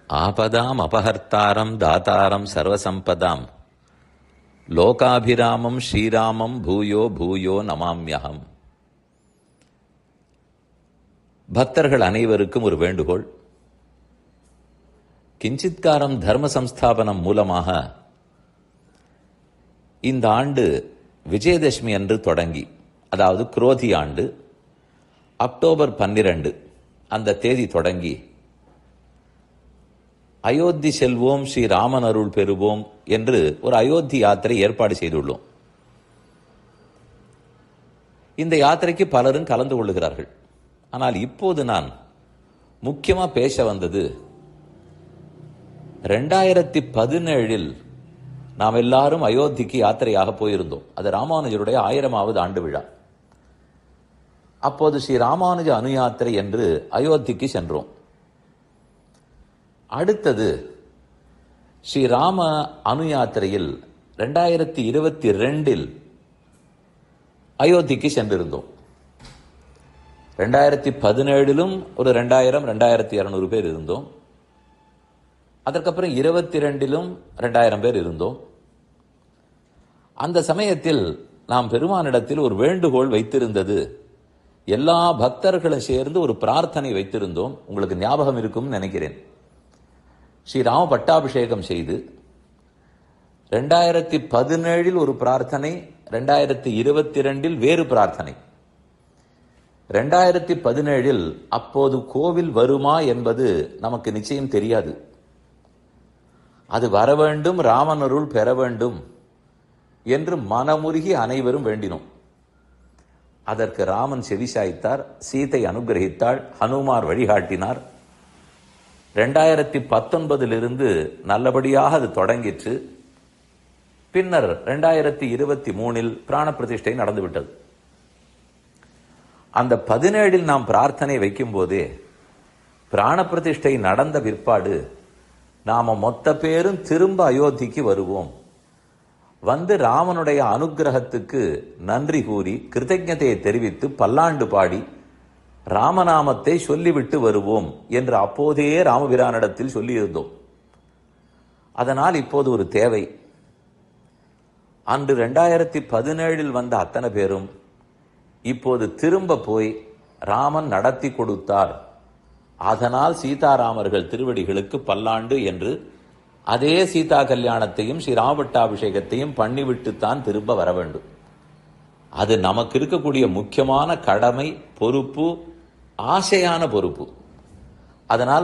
ஆபதாம் அபஹர்த்தாரம் தாத்தாரம் சர்வசம்பதாம் லோகாபிராமம் ஸ்ரீராமம் பூயோ பூயோ நமாம்யகம். பக்தர்கள் அனைவருக்கும் ஒரு வேண்டுகோள். கிஞ்சித்காரம் தர்ம சம்ஸ்தாபனம் மூலமாக இந்த ஆண்டு விஜயதசமி அன்று தொடங்கி, அதாவது குரோதி ஆண்டு அக்டோபர் 12 அந்த தேதி தொடங்கி அயோத்தி செல்வோம், ஸ்ரீ ராமன் அருள் பெறுவோம் என்று ஒரு அயோத்தி யாத்திரை ஏற்பாடு செய்துள்ளோம். இந்த யாத்திரைக்கு பலரும் கலந்து கொள்ளுகிறார்கள். ஆனால் இப்போது நான் முக்கியமா பேச வந்தது, 2017 நாம் எல்லாரும் அயோத்திக்கு யாத்திரையாக போயிருந்தோம். அது ராமானுஜருடைய 1000வது ஆண்டு விழா. அப்போது ஸ்ரீ ராமானுஜ அனு யாத்திரை என்று அயோத்திக்கு சென்றோம். அடுத்தது ஸ்ரீராம அனு யாத்திரையில் 2022 அயோத்திக்கு சென்றிருந்தோம். 2017 ஒரு 2000-2200 பேர் இருந்தோம். அதற்கப்புறம் 22 2000 பேர் இருந்தோம். அந்த சமயத்தில் நாம் பெருமானிடத்தில் ஒரு வேண்டுகோள் வைத்திருந்தது. எல்லா பக்தர்களும் சேர்ந்து ஒரு பிரார்த்தனை வைத்திருந்தோம். உங்களுக்கு ஞாபகம் இருக்கும் நினைக்கிறேன். ஸ்ரீராம பட்டாபிஷேகம் செய்து 2017 ஒரு பிரார்த்தனை, 2022 வேறு பிரார்த்தனை. 2017 அப்போது கோவில் வருமா என்பது நமக்கு நிச்சயம் தெரியாது. அது வர வேண்டும், ராமன் அருள் பெற வேண்டும் என்று மனமுருகி அனைவரும் வேண்டினோம். அதற்கு ராமன் செவிசாய்த்தார், சீதை அனுகிரகித்தாள், ஹனுமார் வழிகாட்டினார். 2019 நல்லபடியாக அது தொடங்கிற்று. பின்னர் 2023 பிராண பிரதிஷ்டை நடந்துவிட்டது. அந்த 17 நாம் பிரார்த்தனை வைக்கும் போதே பிராண பிரதிஷ்டை நடந்த பிற்பாடு நாம மொத்த பேரும் திரும்ப அயோத்திக்கு வருவோம், வந்து ராமனுடைய அனுகிரகத்துக்கு நன்றி கூறி கிருத்தஜதையை தெரிவித்து பல்லாண்டு பாடி ராமநாமத்தை சொல்லிவிட்டு வருவோம் என்று அப்போதே ராமபிரானிடத்தில் சொல்லியிருந்தோம். அதனால் இப்போது ஒரு தேவை. அன்று 2017 வந்த அத்தனை பேரும் இப்போது திரும்ப போய் ராமன் நடத்தி கொடுத்தார், அதனால் சீதாராமர்கள் திருவடிகளுக்கு பல்லாண்டு என்று அதே சீதா கல்யாணத்தையும் ஸ்ரீராமபட்டாபிஷேகத்தையும் பண்ணிவிட்டுத்தான் திரும்ப வர வேண்டும். அது நமக்கு இருக்கக்கூடிய முக்கியமான கடமை, பொறுப்பு, ஆசையான பொறுப்பு. அதனால்